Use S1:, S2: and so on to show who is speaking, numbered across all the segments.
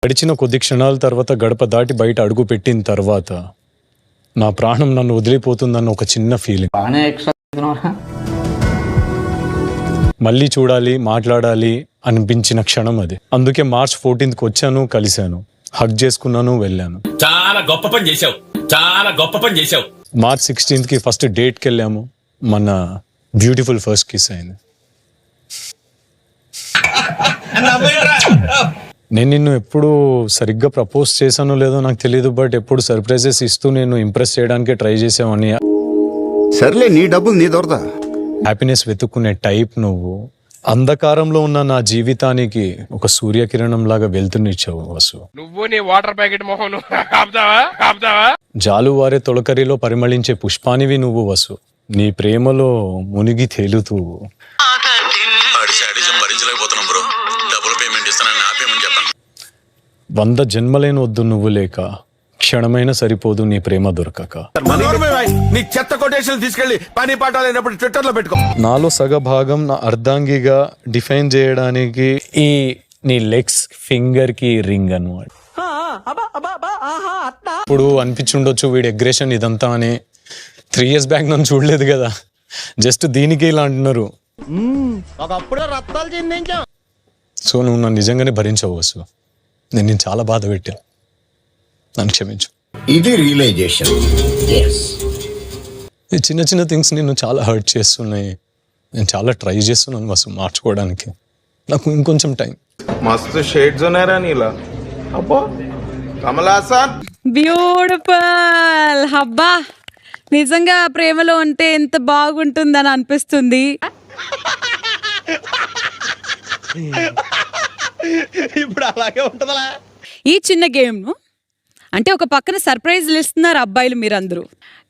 S1: గడిచిన కొద్ది క్షణాల తర్వాత గడప దాటి బయట అడుగు పెట్టిన తర్వాత నా ప్రాణం నన్ను వదిలిపోతుందన్న ఒక చిన్న ఫీలింగ్. మళ్ళీ చూడాలి, మాట్లాడాలి అనిపించిన క్షణం అది. అందుకే March 14th వచ్చాను, కలిశాను, హగ్ చేసుకున్నాను, వెళ్ళాను.
S2: చాలా గొప్ప పని చేశావు, చాలా గొప్ప పని చేశావు.
S1: March 16th ఫస్ట్ డేట్కి వెళ్ళాము. మన బ్యూటిఫుల్ ఫస్ట్ కిస్ అయింది. నేను నిన్ను ఎప్పుడు సరిగ్గా ప్రపోజ్ చేశానో లేదో నాకు తెలియదు, బట్ ఎప్పుడు సర్ప్రైజెస్ ఇస్తూ నేను ఇంప్రెస్ చేయడానికి ట్రై చేసావని.
S3: సర్లే, నీ డబ్బులు నీ దొరదా.
S1: హ్యాపీనెస్ వెతుక్కునే టైప్ నువ్వు. అంధకారంలో ఉన్న నా జీవితానికి ఒక సూర్యకిరణం లాగా వెళ్తునిచ్చావు వసు.
S4: నువ్వు నీ వాటర్ ప్యాకెట్ మొహం ఆపుతావా?
S2: జాలువారే తొలకరిలో పరిమళించే పుష్పానివి నువ్వు వసు. నీ ప్రేమలో మునిగి తేలుతూ.
S5: భరించలేకపోతున్నాం బ్రో, డబుల్ పేమెంట్ ఇస్తానని ఆపేమని చెప్పాను.
S1: 100 జన్మలైన వద్దు నువ్వు లేక, క్షణమైనా సరిపోదు నీ ప్రేమ దొరకక.
S6: నీ చెత్త కొటేషన్ తీసుకెళ్లి పని పాఠాలైనప్పుడు ట్విట్టర్ లో పెట్టుకో.
S1: నాలో సగభాగం నా అర్ధాంగిగా డిఫైన్ చేయడానికి ఈ నీ లెగ్స్ ఫింగర్ కి రింగ్ అన్నమాట. ఇప్పుడు అనిపించుండొచ్చు వీడి అగ్రెషన్ ఇదంతా అని. 3 years బ్యాక్ నన్ను చూడలేదు కదా, జస్ట్ దీనికి ఇలా అంటున్నారు. సో నువ్వు నన్ను నిజంగానే భరించవచ్చు. నేను నేను చాలా బాధ పెట్టాను, నన్ను క్షమించు.
S3: ఇది రియలైజేషన్.
S1: ఈ చిన్న చిన్న థింగ్స్ నిన్ను చాలా హర్ట్ చేస్తున్నాయి. నేను చాలా ట్రై చేస్తున్నాను వసు మార్చుకోవడానికి. నాకు ఇంకొంచెం టైం.
S7: మస్తు షేడ్స్ ఉన్నారా నీలా. అబ్బో కమలాసన్
S8: బ్యూటిఫుల్. అబ్బా, నిజంగా ప్రేమలో ఉంటే ఎంత బాగుంటుందని అనిపిస్తుంది.
S6: ఇప్పుడు అలాగే ఉంటదా?
S8: ఈ చిన్న గేమ్ ను అంటే ఒక పక్కన సర్ప్రైజ్లు ఇస్తున్నారు అబ్బాయిలు మీరందరూ,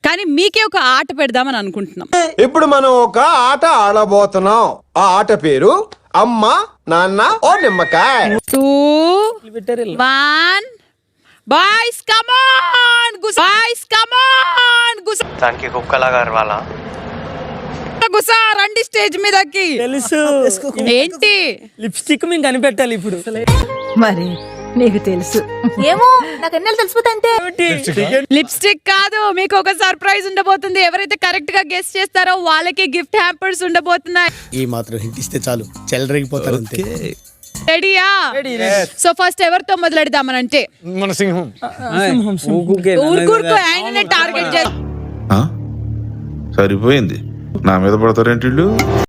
S8: కానీ మీకే ఒక ఆట పెడదామని అనుకుంటున్నాం.
S6: ఇప్పుడు మనం ఒక ఆట ఆడబోతున్నాం. ఆ ఆట పేరు అమ్మ నాన్న ఓ నిమ్మకాయ.
S8: 2 1 boys come on, boys come on.
S9: దానికి కుక్కలాగా అరవాలా?
S8: గుసా రండి స్టేజ్ మీదకి.
S10: తెలుసు
S8: ఏంటి
S10: లిప్స్టిక్ మేము కనిపెట్టాలి ఇప్పుడు.
S11: మరి నీకు తెలుసు
S12: ఏమో, నాకు ఎన్నెలు తెలిసిపోతాంటే.
S8: లిప్స్టిక్ కాదు, మీకు ఒక సర్ప్రైజ్ ఉండబోతుంది. ఎవరైతే కరెక్ట్ గా గెస్ చేస్తారో వాళ్ళకి గిఫ్ట్ హ్యాంపర్స్ ఉండబోతున్నాయి.
S10: ఈ మాత్రం హింట్ ఇస్తే చాలు, చెలరేగిపోతారు అంతే.
S8: రెడీయా? సో ఫస్ట్ ఎవరితో మొదలెడదామనంటే
S1: మన సింహం.
S8: ఊరుకూరుకో ఆయననే టార్గెట్ చేసి
S7: సరిపోయింది. నా మీద పడతారేంటి?